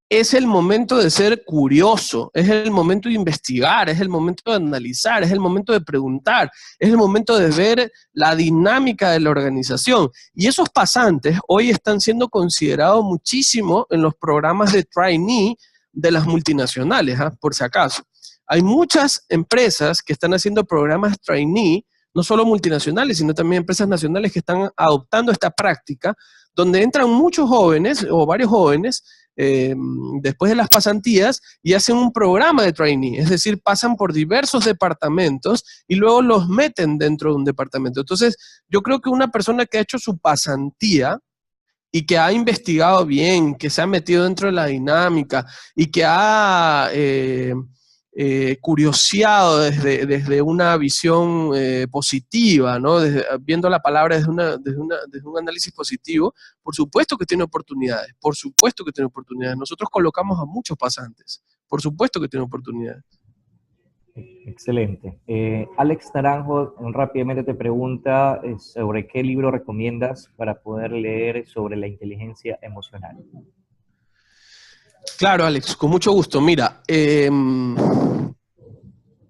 Speaker 1: es el momento de ser curioso, es el momento de investigar, es el momento de analizar, es el momento de preguntar, es el momento de ver la dinámica de la organización. Y esos pasantes hoy están siendo considerados muchísimo en los programas de trainee de las multinacionales, por si acaso. Hay muchas empresas que están haciendo programas trainee, no solo multinacionales, sino también empresas nacionales que están adoptando esta práctica, donde entran muchos jóvenes o varios jóvenes después de las pasantías y hacen un programa de trainee, es decir, pasan por diversos departamentos y luego los meten dentro de un departamento. Entonces, yo creo que una persona que ha hecho su pasantía y que ha investigado bien, que se ha metido dentro de la dinámica y que ha curioseado desde una visión positiva, ¿no? Viendo la palabra desde un análisis positivo, por supuesto que tiene oportunidades, por supuesto que tiene oportunidades. Nosotros colocamos a muchos pasantes, por supuesto que tiene oportunidades.
Speaker 2: Excelente. Alex Naranjo rápidamente te pregunta sobre qué libro recomiendas para poder leer sobre la inteligencia emocional.
Speaker 1: Claro, Alex, con mucho gusto. Mira,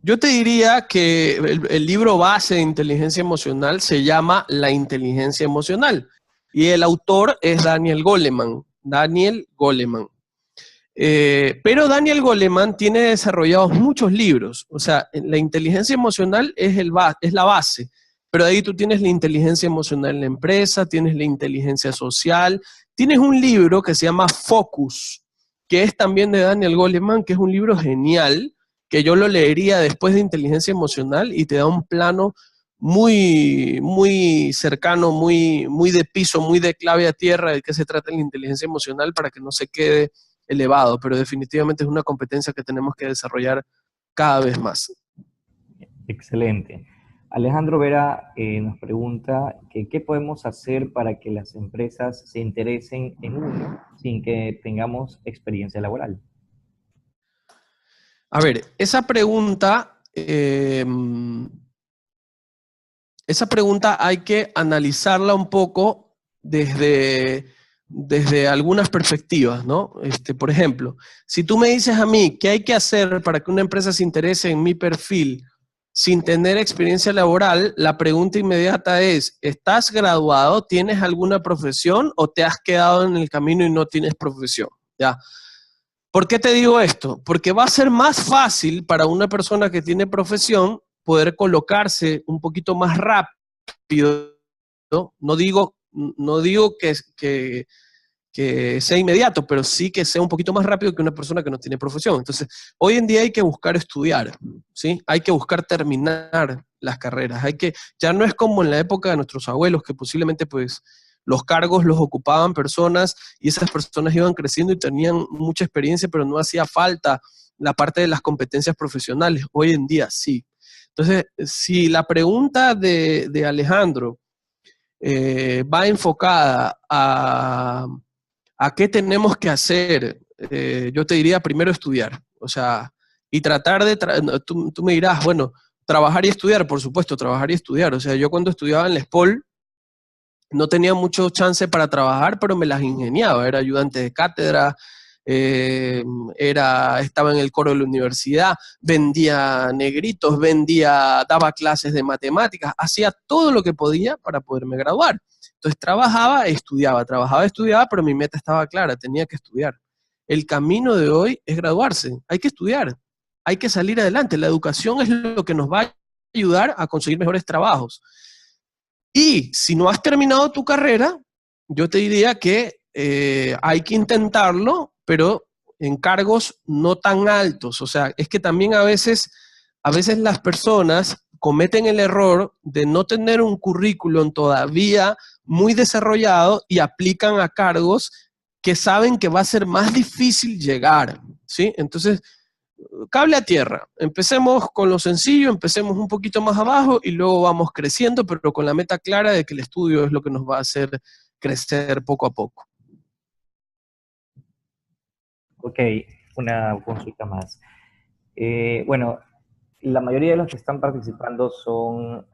Speaker 1: yo te diría que el libro base de inteligencia emocional se llama La inteligencia emocional y el autor es Daniel Goleman. Pero Daniel Goleman tiene desarrollados muchos libros. O sea, la inteligencia emocional es la base, pero ahí tú tienes la inteligencia emocional en la empresa, tienes la inteligencia social, tienes un libro que se llama Focus, que es también de Daniel Goleman, que es un libro genial, que yo lo leería después de inteligencia emocional y te da un plano muy, muy cercano, muy, muy de piso, muy de clave a tierra de qué se trata la inteligencia emocional para que no se quede elevado, pero definitivamente es una competencia que tenemos que desarrollar cada vez más.
Speaker 2: Excelente. Alejandro Vera nos pregunta que qué podemos hacer para que las empresas se interesen en uno sin que tengamos experiencia laboral.
Speaker 1: A ver, esa pregunta hay que analizarla un poco desde algunas perspectivas, ¿no? Por ejemplo, si tú me dices a mí qué hay que hacer para que una empresa se interese en mi perfil sin tener experiencia laboral, la pregunta inmediata es, ¿estás graduado? ¿Tienes alguna profesión o te has quedado en el camino y no tienes profesión? ¿Ya? ¿Por qué te digo esto? Porque va a ser más fácil para una persona que tiene profesión poder colocarse un poquito más rápido, ¿no? No digo que sea inmediato, pero sí que sea un poquito más rápido que una persona que no tiene profesión. Entonces, hoy en día hay que buscar estudiar, ¿sí? Hay que buscar terminar las carreras. Ya no es como en la época de nuestros abuelos, que posiblemente pues los cargos los ocupaban personas y esas personas iban creciendo y tenían mucha experiencia, pero no hacía falta la parte de las competencias profesionales. Hoy en día sí. Entonces, si la pregunta de Alejandro va enfocada a qué tenemos que hacer, yo te diría primero estudiar, o sea, y tratar tú me dirás, bueno, trabajar y estudiar, por supuesto, trabajar y estudiar. O sea, yo cuando estudiaba en la ESPOL no tenía mucho chance para trabajar, pero me las ingeniaba, era ayudante de cátedra, estaba en el coro de la universidad, vendía negritos, daba clases de matemáticas, hacía todo lo que podía para poderme graduar. Entonces trabajaba, estudiaba, pero mi meta estaba clara, tenía que estudiar. El camino de hoy es graduarse, hay que estudiar, hay que salir adelante. La educación es lo que nos va a ayudar a conseguir mejores trabajos. Y si no has terminado tu carrera, yo te diría que hay que intentarlo, pero en cargos no tan altos. O sea, es que también a veces las personas cometen el error de no tener un currículum todavía muy desarrollado y aplican a cargos que saben que va a ser más difícil llegar, ¿sí? Entonces, cable a tierra. Empecemos con lo sencillo, empecemos un poquito más abajo y luego vamos creciendo, pero con la meta clara de que el estudio es lo que nos va a hacer crecer poco a poco.
Speaker 2: Ok, una consulta más. Bueno, la mayoría de los que están participando son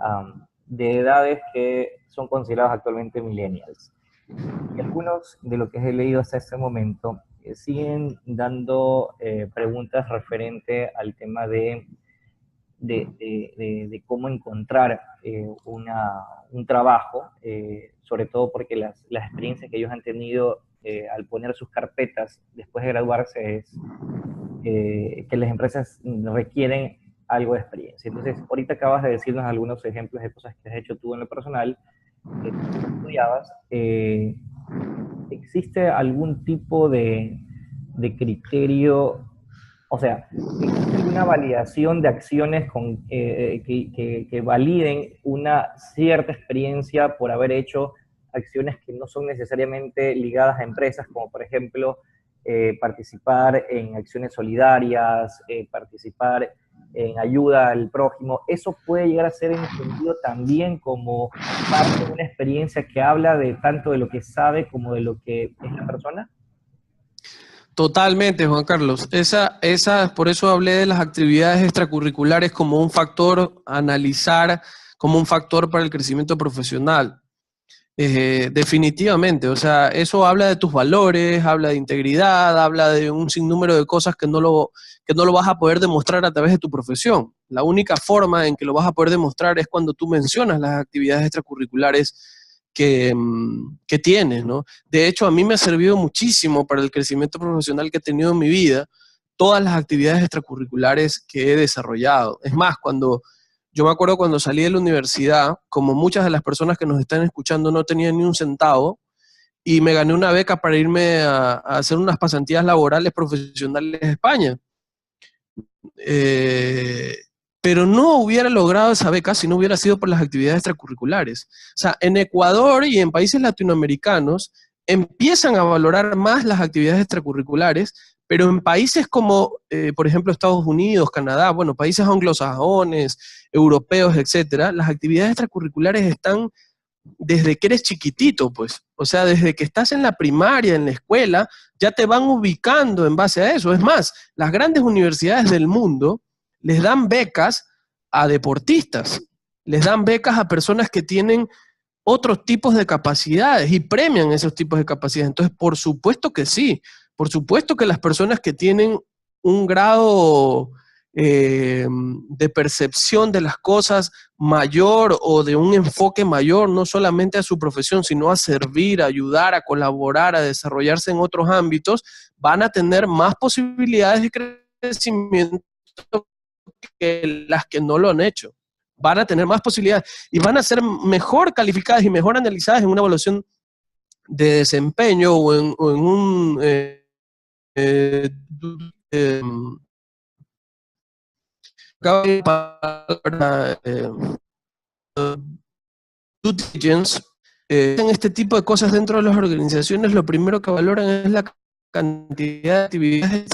Speaker 2: de edades que son consideradas actualmente millennials. Y algunos de lo que he leído hasta este momento siguen dando preguntas referente al tema de cómo encontrar un trabajo, sobre todo porque las experiencias que ellos han tenido al poner sus carpetas después de graduarse es que las empresas requieren algo de experiencia. Entonces, ahorita acabas de decirnos algunos ejemplos de cosas que has hecho tú en lo personal, que tú estudiabas. ¿Existe algún tipo de criterio? O sea, ¿existe alguna validación de acciones que validen una cierta experiencia por haber hecho acciones que no son necesariamente ligadas a empresas, como por ejemplo participar en acciones solidarias, participar en ayuda al prójimo? Eso puede llegar a ser entendido también como parte de una experiencia que habla de tanto de lo que sabe como de lo que es la persona.
Speaker 1: Totalmente, Juan Carlos. Por eso hablé de las actividades extracurriculares como un factor a analizar, como un factor para el crecimiento profesional. Definitivamente, o sea, eso habla de tus valores, habla de integridad, habla de un sinnúmero de cosas que no lo vas a poder demostrar a través de tu profesión. La única forma en que lo vas a poder demostrar es cuando tú mencionas las actividades extracurriculares que tienes, ¿no? De hecho, a mí me ha servido muchísimo para el crecimiento profesional que he tenido en mi vida, todas las actividades extracurriculares que he desarrollado. Es más, yo me acuerdo cuando salí de la universidad, como muchas de las personas que nos están escuchando no tenían ni un centavo, y me gané una beca para irme a hacer unas pasantías laborales profesionales en España. Pero no hubiera logrado esa beca si no hubiera sido por las actividades extracurriculares. O sea, en Ecuador y en países latinoamericanos empiezan a valorar más las actividades extracurriculares, pero en países como, por ejemplo, Estados Unidos, Canadá, bueno, países anglosajones, europeos, etcétera, las actividades extracurriculares están desde que eres chiquitito, pues. O sea, desde que estás en la primaria, en la escuela, ya te van ubicando en base a eso. Es más, las grandes universidades del mundo les dan becas a deportistas, les dan becas a personas que tienen otros tipos de capacidades y premian esos tipos de capacidades. Entonces, por supuesto que sí, por supuesto que las personas que tienen un grado de percepción de las cosas mayor o de un enfoque mayor, no solamente a su profesión, sino a servir, a ayudar, a colaborar, a desarrollarse en otros ámbitos, van a tener más posibilidades de crecimiento que las que no lo han hecho. van a tener más posibilidades y van a ser mejor calificadas y mejor analizadas en una evaluación de desempeño o en un due diligence. En este tipo de cosas dentro de las organizaciones, lo primero que valoran es la cantidad de actividades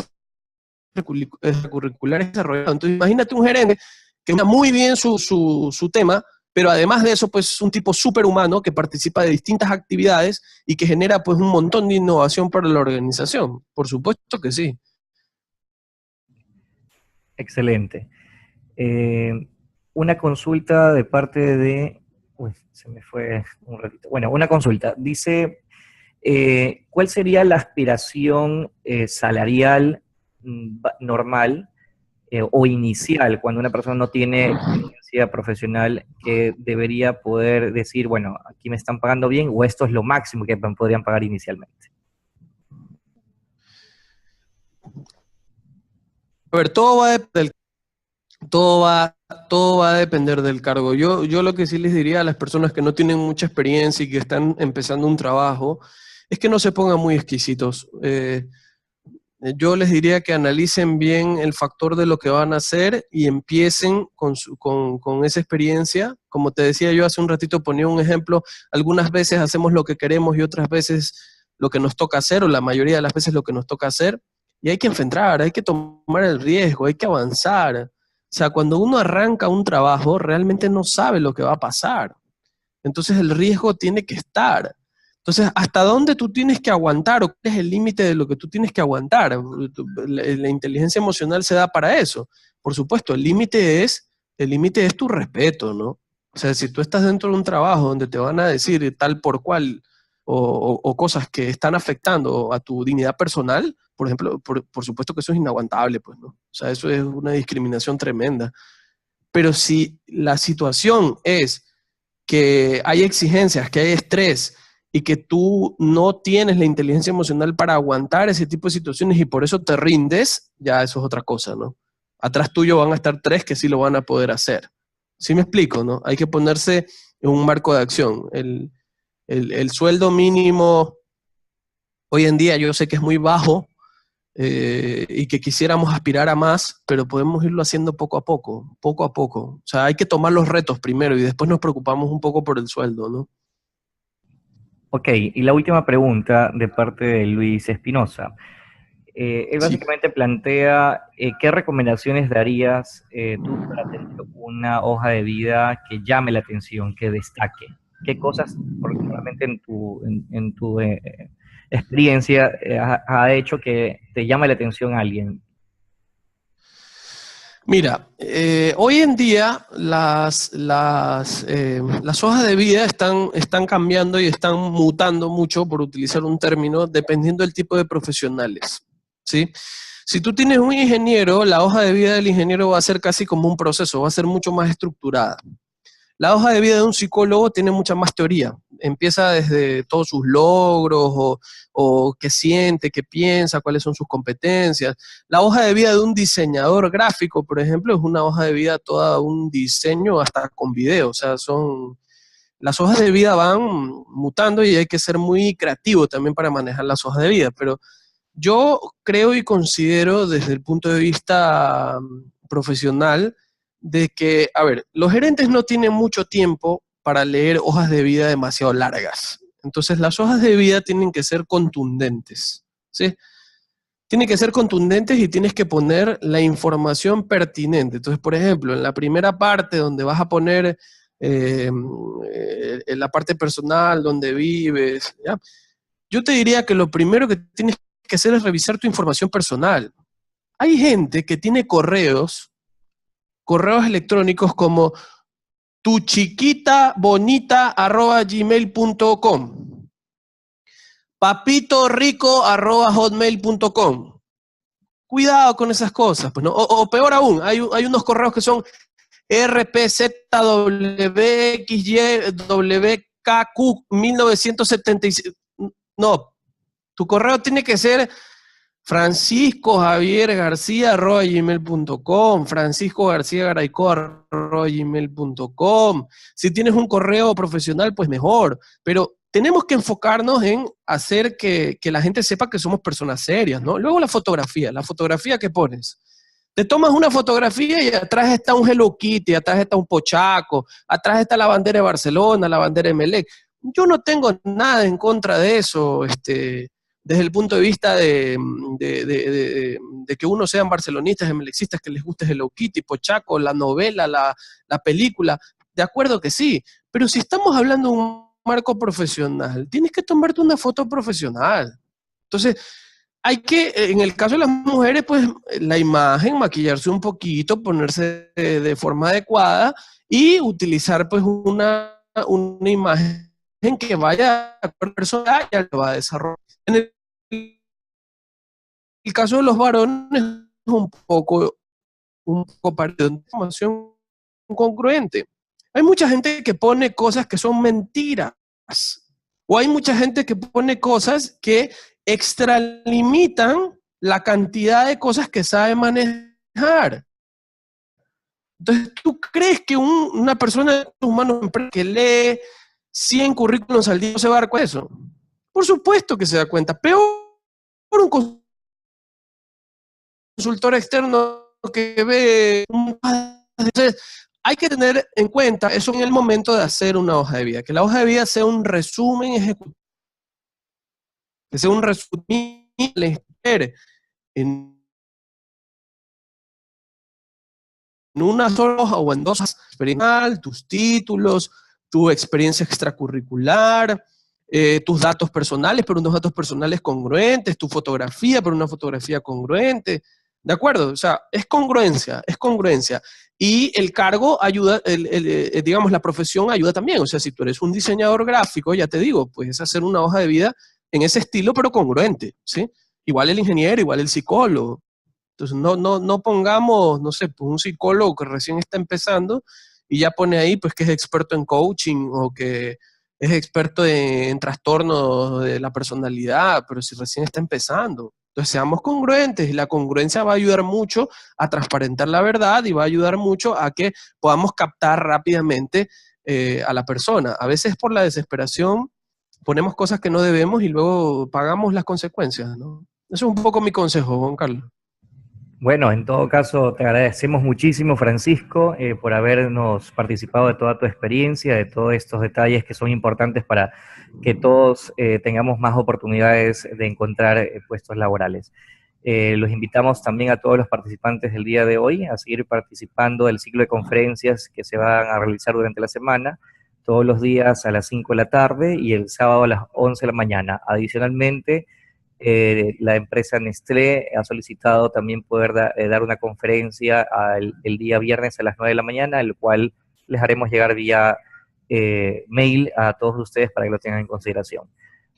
Speaker 1: extracurriculares desarrolladas. Entonces, imagínate un gerente que está muy bien su tema, pero además de eso, pues es un tipo súper humano que participa de distintas actividades y que genera pues un montón de innovación para la organización. Por supuesto que sí.
Speaker 2: Excelente. Una consulta de parte de... Uy, se me fue un ratito. Bueno, una consulta. Dice, ¿cuál sería la aspiración salarial normal o inicial cuando una persona no tiene experiencia profesional que debería poder decir, bueno, aquí me están pagando bien o esto es lo máximo que me podrían pagar inicialmente?
Speaker 1: A ver, todo va a depender del cargo. Yo lo que sí les diría a las personas que no tienen mucha experiencia y que están empezando un trabajo es que no se pongan muy exquisitos. Yo les diría que analicen bien el factor de lo que van a hacer y empiecen con esa experiencia. Como te decía yo hace un ratito, ponía un ejemplo, algunas veces hacemos lo que queremos y otras veces lo que nos toca hacer, o la mayoría de las veces lo que nos toca hacer, y hay que enfrentar, hay que tomar el riesgo, hay que avanzar. O sea, cuando uno arranca un trabajo, realmente no sabe lo que va a pasar. Entonces el riesgo tiene que estar. Entonces, ¿hasta dónde tú tienes que aguantar o cuál es el límite de lo que tú tienes que aguantar? La inteligencia emocional se da para eso. Por supuesto, el límite es tu respeto, ¿no? O sea, si tú estás dentro de un trabajo donde te van a decir tal por cual o cosas que están afectando a tu dignidad personal, por ejemplo, por supuesto que eso es inaguantable, pues, ¿no? O sea, eso es una discriminación tremenda. Pero si la situación es que hay exigencias, que hay estrés y que tú no tienes la inteligencia emocional para aguantar ese tipo de situaciones y por eso te rindes, ya eso es otra cosa, ¿no? Atrás tuyo van a estar 3 que sí lo van a poder hacer. ¿Sí me explico, no? Hay que ponerse en un marco de acción. El sueldo mínimo hoy en día yo sé que es muy bajo, y que quisiéramos aspirar a más, pero podemos irlo haciendo poco a poco, poco a poco. O sea, hay que tomar los retos primero y después nos preocupamos un poco por el sueldo, ¿no?
Speaker 2: Ok, y la última pregunta de parte de Luis Espinosa. Él
Speaker 1: Sí.
Speaker 2: básicamente plantea qué recomendaciones darías tú para tener una hoja de vida que llame la atención, que destaque. ¿Qué cosas particularmente en tu experiencia ha hecho que te llame la atención a alguien?
Speaker 1: Mira, hoy en día las hojas de vida están cambiando y están mutando mucho, por utilizar un término, dependiendo del tipo de profesionales, ¿sí? Si tú tienes un ingeniero, la hoja de vida del ingeniero va a ser casi como un proceso, va a ser mucho más estructurada. La hoja de vida de un psicólogo tiene mucha más teoría. Empieza desde todos sus logros o qué siente, qué piensa, cuáles son sus competencias. La hoja de vida de un diseñador gráfico, por ejemplo, es una hoja de vida toda un diseño hasta con video. O sea, las hojas de vida van mutando y hay que ser muy creativo también para manejar las hojas de vida. Pero yo creo y considero desde el punto de vista profesional de que, a ver, los gerentes no tienen mucho tiempo para leer hojas de vida demasiado largas. Entonces las hojas de vida tienen que ser contundentes, ¿sí? Tienen que ser contundentes y tienes que poner la información pertinente. Entonces, por ejemplo, en la primera parte donde vas a poner en la parte personal, donde vives, ¿ya? Yo te diría que lo primero que tienes que hacer es revisar tu información personal. Hay gente que tiene correos electrónicos como tuchiquitabonita@gmail.com, papitorico@hotmail.com. Cuidado con esas cosas, pues, ¿no? O peor aún, hay unos correos que son rpzwxywkq1976. No, tu correo tiene que ser franciscojaviergarcia@gmail.com, franciscogarciagarayco@gmail.com. Si tienes un correo profesional, pues mejor, pero tenemos que enfocarnos en hacer que la gente sepa que somos personas serias, ¿no? Luego la fotografía que pones. Te tomas una fotografía y atrás está un Hello Kitty, atrás está un Pochaco, atrás está la bandera de Barcelona, la bandera de Emelec. Yo no tengo nada en contra de eso, desde el punto de vista de que uno sean barcelonistas, emelexistas, que les guste Hello Kitty, Pochaco, la novela, la película. De acuerdo que sí, pero si estamos hablando de un marco profesional, tienes que tomarte una foto profesional. Entonces, hay que, en el caso de las mujeres, pues la imagen, maquillarse un poquito, ponerse de forma adecuada y utilizar pues una imagen que vaya a la persona y lo va a desarrollar. En el caso de los varones, un poco partido de información congruente. Hay mucha gente que pone cosas que son mentiras, o hay mucha gente que pone cosas que extralimitan la cantidad de cosas que sabe manejar. Entonces, ¿tú crees que una persona de humanos que lee 100 currículos al día no se va a dar cuenta de eso? Por supuesto que se da cuenta. Peor un consultor externo que ve. Entonces, hay que tener en cuenta eso en el momento de hacer una hoja de vida, que la hoja de vida sea un resumen ejecutivo, que sea un resumen en una sola hoja o en dos hojas, tus títulos, tu experiencia extracurricular, tus datos personales, pero unos datos personales congruentes, tu fotografía, pero una fotografía congruente. ¿De acuerdo? O sea, es congruencia, es congruencia. Y el cargo ayuda, digamos, la profesión ayuda también. O sea, si tú eres un diseñador gráfico, ya te digo, puedes hacer una hoja de vida en ese estilo, pero congruente, ¿sí? Igual el ingeniero, igual el psicólogo. Entonces, no pongamos, no sé, pues un psicólogo que recién está empezando y ya pone ahí, pues, que es experto en coaching o que es experto en trastornos de la personalidad, pero si recién está empezando. Entonces, seamos congruentes y la congruencia va a ayudar mucho a transparentar la verdad y va a ayudar mucho a que podamos captar rápidamente a la persona. A veces por la desesperación ponemos cosas que no debemos y luego pagamos las consecuencias, ¿no? Eso es un poco mi consejo, Juan Carlos.
Speaker 2: Bueno, en todo caso, te agradecemos muchísimo, Francisco, por habernos participado de toda tu experiencia, de todos estos detalles que son importantes para que todos tengamos más oportunidades de encontrar puestos laborales. Los invitamos también a todos los participantes del día de hoy a seguir participando del ciclo de conferencias que se van a realizar durante la semana, todos los días a las 5 de la tarde y el sábado a las 11 de la mañana. Adicionalmente, la empresa Nestlé ha solicitado también poder dar una conferencia el día viernes a las 9 de la mañana, el cual les haremos llegar vía mail a todos ustedes para que lo tengan en consideración.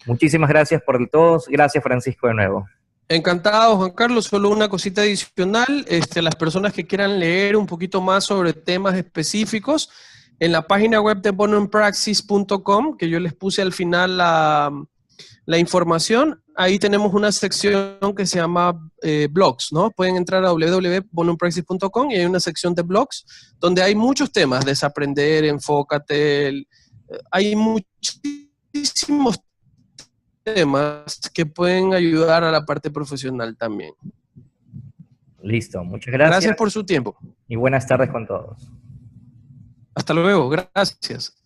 Speaker 2: Muchísimas gracias por todos. Gracias, Francisco, de nuevo.
Speaker 1: Encantado, Juan Carlos. Solo una cosita adicional. Las personas que quieran leer un poquito más sobre temas específicos, en la página web de bonumpraxis.com, que yo les puse al final la información, ahí tenemos una sección que se llama blogs, ¿no? Pueden entrar a www.bonumpraxis.com y hay una sección de blogs donde hay muchos temas: desaprender, enfócate, hay muchísimos temas que pueden ayudar a la parte profesional también.
Speaker 2: Listo, muchas gracias.
Speaker 1: Gracias por su tiempo.
Speaker 2: Y buenas tardes con todos.
Speaker 1: Hasta luego, gracias.